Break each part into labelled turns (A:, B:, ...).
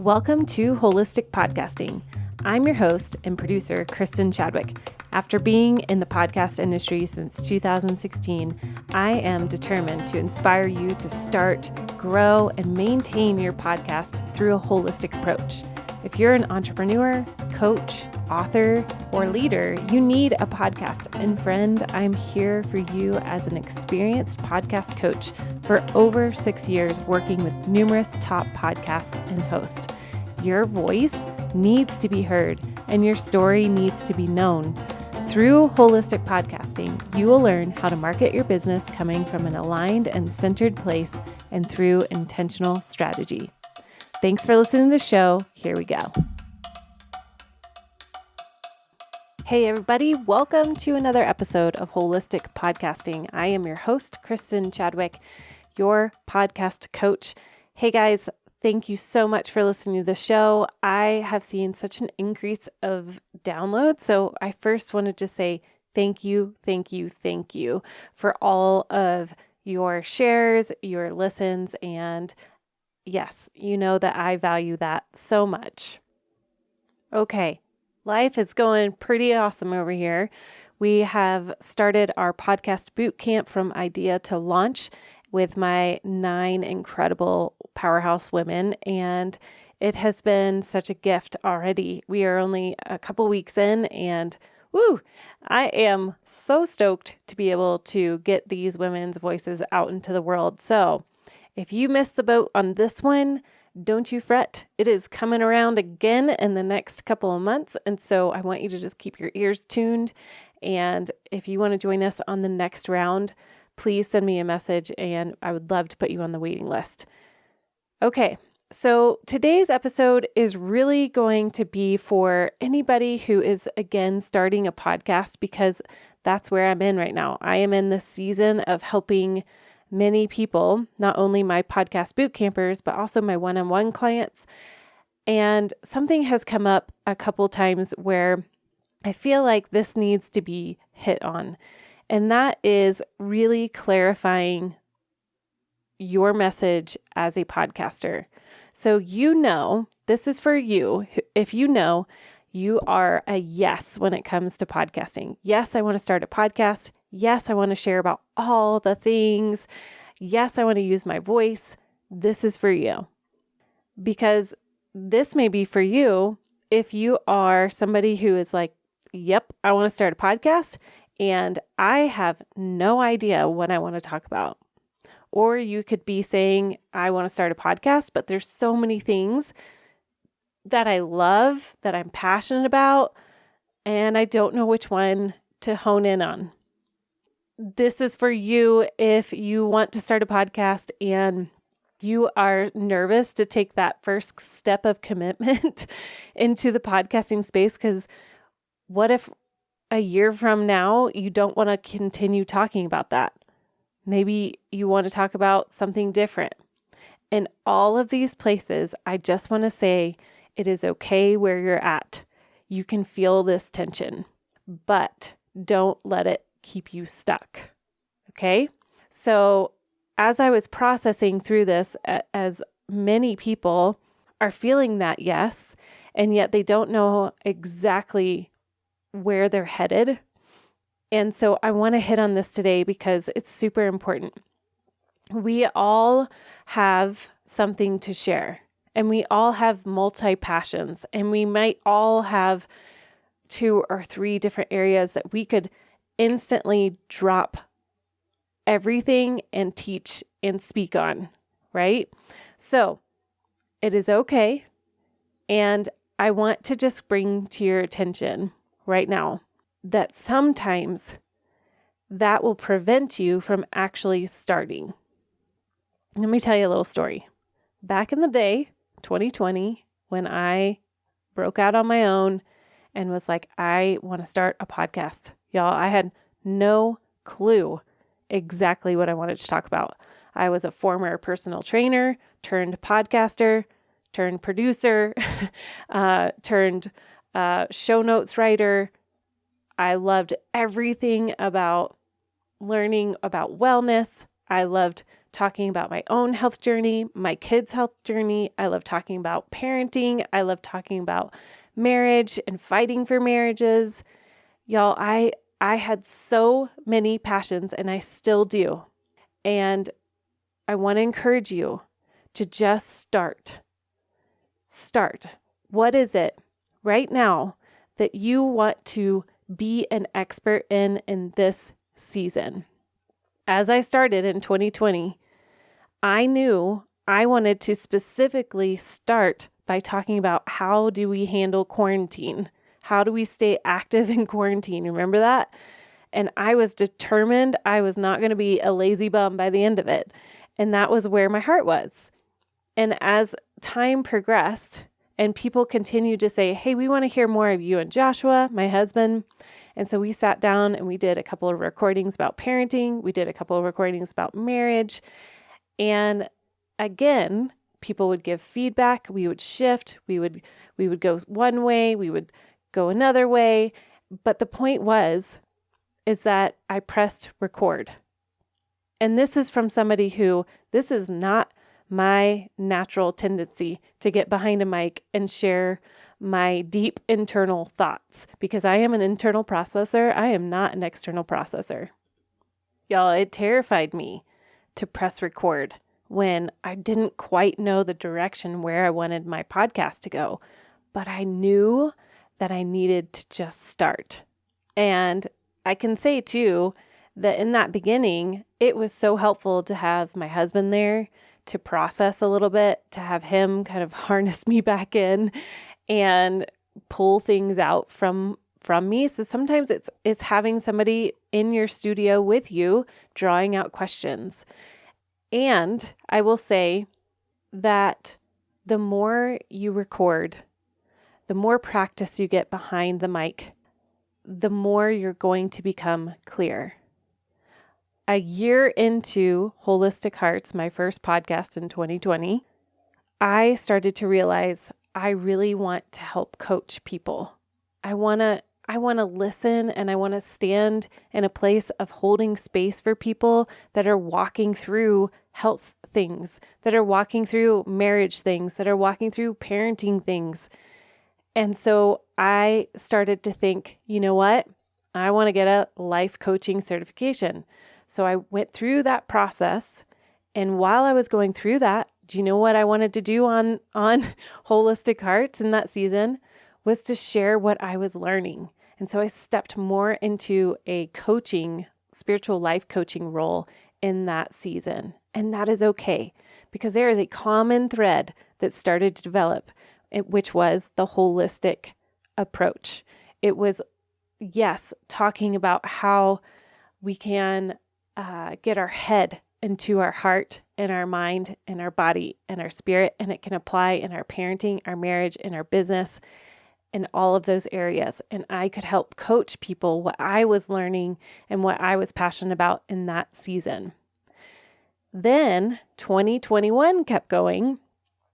A: Welcome to Holistic Podcasting. I'm your host and producer, Kristin Chadwick. After being in the podcast industry since 2016, I am determined to inspire you to start, grow, and maintain your podcast through a holistic approach. If you're an entrepreneur, coach, author, or leader, you need a podcast. And friend, I'm here for you as an experienced podcast coach for over 6 years, working with numerous top podcasts and hosts. Your voice needs to be heard, and your story needs to be known. Through holistic podcasting, you will learn how to market your business coming from an aligned and centered place and through intentional strategy. Thanks for listening to the show. Here we go. Hey everybody, welcome to another episode of Holistic Podcasting. I am your host, Kristin Chadwick, your podcast coach. Hey guys, thank you so much for listening to the show. I have seen such an increase of downloads, so I first want to just say thank you for all of your shares, your listens, and yes, you know that I value that so much. Okay, life is going pretty awesome over here. We have started our podcast boot camp from idea to launch with my 9 incredible powerhouse women, and it has been such a gift already. We are only a couple weeks in, and I am so stoked to be able to get these women's voices out into the world. So if you missed the boat on this one, don't you fret. It is coming around again in the next couple of months. And so I want you to just keep your ears tuned. And if you want to join us on the next round, please send me a message and I would love to put you on the waiting list. Okay, so today's episode is really going to be for anybody who is, again, starting a podcast, because that's where I'm in right now. I am in the season of helping many people, not only my podcast boot campers, but also my one-on-one clients. And something has come up a couple times where I feel like this needs to be hit on. And that is really clarifying your message as a podcaster. So this is for you. If you know you are a yes when it comes to podcasting. Yes, I want to start a podcast. Yes, I want to share about all the things. Yes, I want to use my voice. This is for you. Because this may be for you if you are somebody who is like, yep, I want to start a podcast and I have no idea what I want to talk about. Or you could be saying, I want to start a podcast, but there's so many things that I love, that I'm passionate about, and I don't know which one to hone in on. This is for you if you want to start a podcast and you are nervous to take that first step of commitment into the podcasting space, because what if a year from now you don't want to continue talking about that? Maybe you want to talk about something different. In all of these places, I just want to say it is okay where you're at. You can feel this tension, but don't let it keep you stuck. Okay? So as I was processing through this, as many people are feeling that yes, and yet they don't know exactly where they're headed. And so I want to hit on this today because it's super important. We all have something to share, and we all have multi-passions, and we might all have 2 or 3 different areas that we could instantly drop everything and teach and speak on, right? So it is okay. And I want to just bring to your attention right now that sometimes that will prevent you from actually starting. Let me tell you a little story. Back in the day, 2020, when I broke out on my own and was like, I want to start a podcast. Y'all, I had no clue exactly what I wanted to talk about. I was a former personal trainer, turned podcaster, turned producer, turned show notes writer. I loved everything about learning about wellness. I loved talking about my own health journey, my kids' health journey. I love talking about parenting. I love talking about marriage and fighting for marriages. Y'all, I had so many passions, and I still do. And I want to encourage you to just start. Start. What is it right now that you want to be an expert in this season? As I started in 2020, I knew I wanted to specifically start by talking about how do we handle quarantine? How do we stay active in quarantine? Remember that? And I was determined I was not going to be a lazy bum by the end of it. And that was where my heart was. And as time progressed and people continued to say, hey, we want to hear more of you and Joshua, my husband. And so we sat down and we did a couple of recordings about parenting. We did a couple of recordings about marriage. And again, people would give feedback. We would shift. We would go one way. We would go another way. But the point is that I pressed record. And this is from somebody who, this is not my natural tendency to get behind a mic and share my deep internal thoughts, because I am an internal processor. I am not an external processor. Y'all, it terrified me to press record when I didn't quite know the direction where I wanted my podcast to go, but I knew that I needed to just start. And I can say too, that in that beginning, it was so helpful to have my husband there to process a little bit, to have him kind of harness me back in and pull things out from me. So sometimes it's having somebody in your studio with you, drawing out questions. And I will say that the more you record, the more practice you get behind the mic, the more you're going to become clear. A year into Holistic Hearts, my first podcast in 2020, I started to realize I really want to help coach people. I want to listen, and I want to stand in a place of holding space for people that are walking through health things, that are walking through marriage things, that are walking through parenting things. And so I started to think, you know what? I want to get a life coaching certification. So I went through that process. And while I was going through that, do you know what I wanted to do on Holistic Hearts in that season? Was to share what I was learning. And so I stepped more into a coaching, spiritual life coaching role in that season. And that is okay, because there is a common thread that started to develop, which was the holistic approach. It was, yes, talking about how we can get our head into our heart and our mind and our body and our spirit, and it can apply in our parenting, our marriage, and our business, in all of those areas. And I could help coach people what I was learning and what I was passionate about in that season. Then 2021 kept going,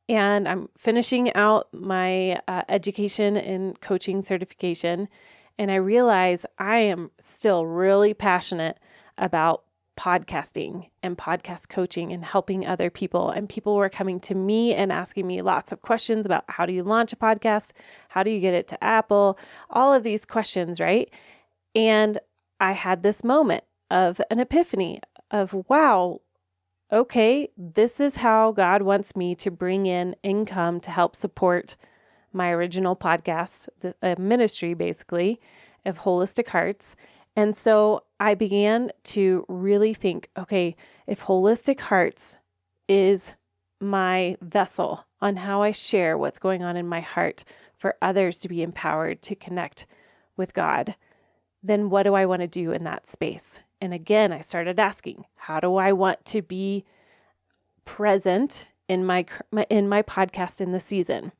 A: and I'm finishing out my education in coaching certification. And I realize I am still really passionate about podcasting and podcast coaching and helping other people. And people were coming to me and asking me lots of questions about how do you launch a podcast? How do you get it to Apple? All of these questions, right? And I had this moment of an epiphany of, wow, okay, this is how God wants me to bring in income to help support my original podcast, the ministry basically of Holistic Hearts. And so I began to really think, okay, if Holistic Hearts is my vessel on how I share what's going on in my heart for others to be empowered to connect with God, then what do I want to do in that space? And again, I started asking, how do I want to be present in my podcast in the season?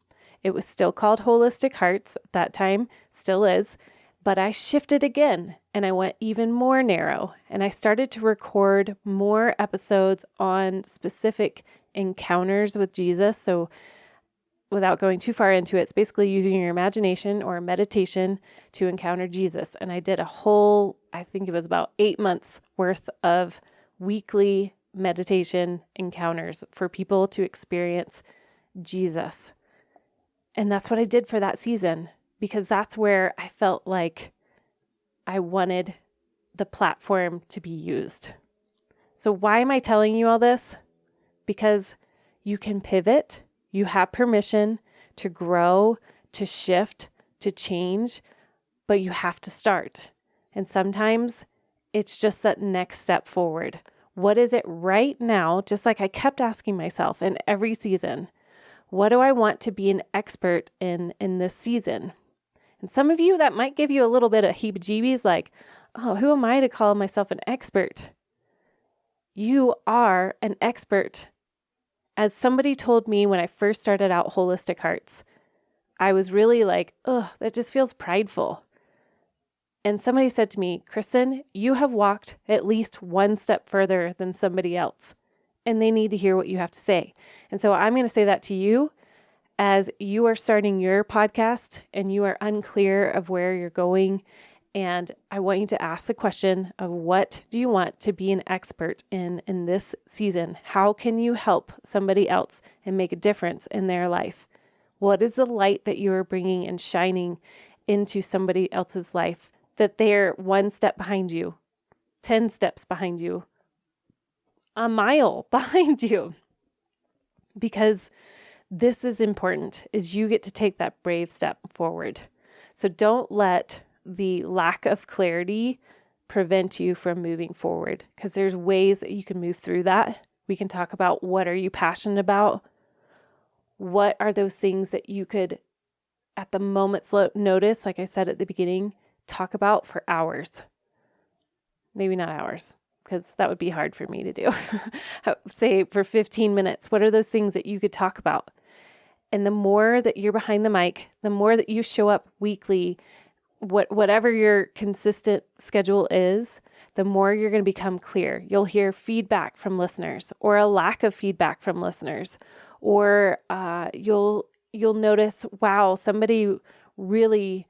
A: It was still called Holistic Hearts at that time, still is, but I shifted again and I went even more narrow, and I started to record more episodes on specific encounters with Jesus. So without going too far into it, it's basically using your imagination or meditation to encounter Jesus. And I did a whole, I think it was about 8 months worth of weekly meditation encounters for people to experience Jesus. And that's what I did for that season, because that's where I felt like I wanted the platform to be used. So why am I telling you all this? Because you can pivot. You have permission to grow, to shift, to change, but you have to start. And sometimes it's just that next step forward. What is it right now? Just like I kept asking myself in every season, what do I want to be an expert in this season? And some of you, that might give you a little bit of heebie-jeebies, like, oh, who am I to call myself an expert? You are an expert. As somebody told me when I first started out Holistic Hearts, I was really like, oh, that just feels prideful. And somebody said to me, Kristin, you have walked at least one step further than somebody else, and they need to hear what you have to say. And so I'm going to say that to you as you are starting your podcast and you are unclear of where you're going. And I want you to ask the question of, what do you want to be an expert in this season? How can you help somebody else and make a difference in their life? What is the light that you are bringing and shining into somebody else's life, that they're one step behind you, 10 steps behind you, a mile behind you? Because this is important, is you get to take that brave step forward. So don't let the lack of clarity prevent you from moving forward, because there's ways that you can move through that. We can talk about, what are you passionate about? What are those things that you could, at the moment's notice, like I said at the beginning, talk about for hours? Maybe not hours, because that would be hard for me to do. Say for 15 minutes, what are those things that you could talk about? And the more that you're behind the mic, the more that you show up weekly, whatever your consistent schedule is, the more you're going to become clear. You'll hear feedback from listeners, or a lack of feedback from listeners, or you'll notice, wow, somebody really,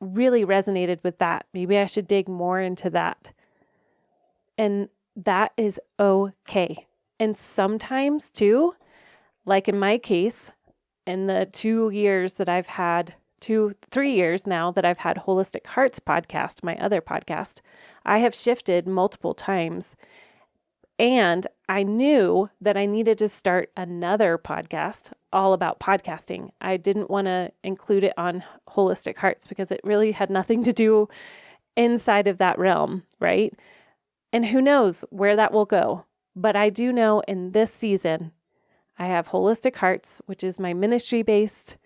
A: really resonated with that. Maybe I should dig more into that. And that is okay. And sometimes too, like in my case, in the 3 years now that I've had Holistic Hearts podcast, my other podcast, I have shifted multiple times. And I knew that I needed to start another podcast all about podcasting. I didn't want to include it on Holistic Hearts because it really had nothing to do inside of that realm, right? And who knows where that will go. But I do know in this season, I have Holistic Hearts, which is my ministry-based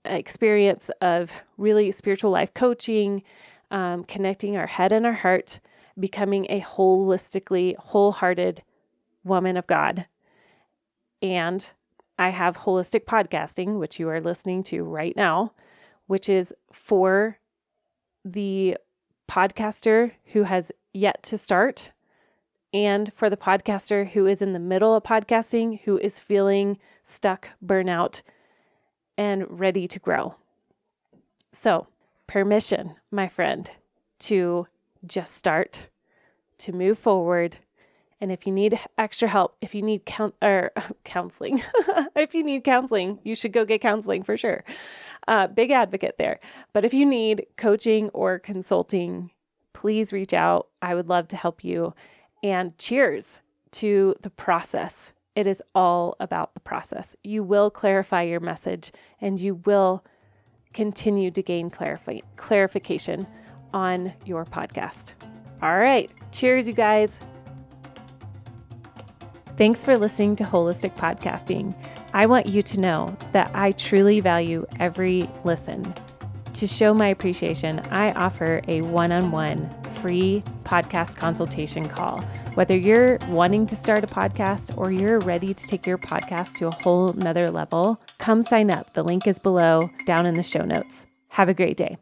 A: experience of really spiritual life coaching, connecting our head and our heart, becoming a holistically wholehearted woman of God. And I have Holistic Podcasting, which you are listening to right now, which is for the podcaster who has yet to start, and for the podcaster who is in the middle of podcasting, who is feeling stuck, burnout, and ready to grow. So, permission, my friend, to just start, to move forward. And if you need extra help, if you need counseling, if you need counseling, you should go get counseling for sure. Big advocate there. But if you need coaching or consulting, please reach out. I would love to help you. And cheers to the process. It is all about the process. You will clarify your message, and you will continue to gain clarification on your podcast. All right. Cheers, you guys. Thanks for listening to Holistic Podcasting. I want you to know that I truly value every listen. To show my appreciation, I offer a one-on-one free podcast consultation call. Whether you're wanting to start a podcast or you're ready to take your podcast to a whole nother level, come sign up. The link is below, down in the show notes. Have a great day.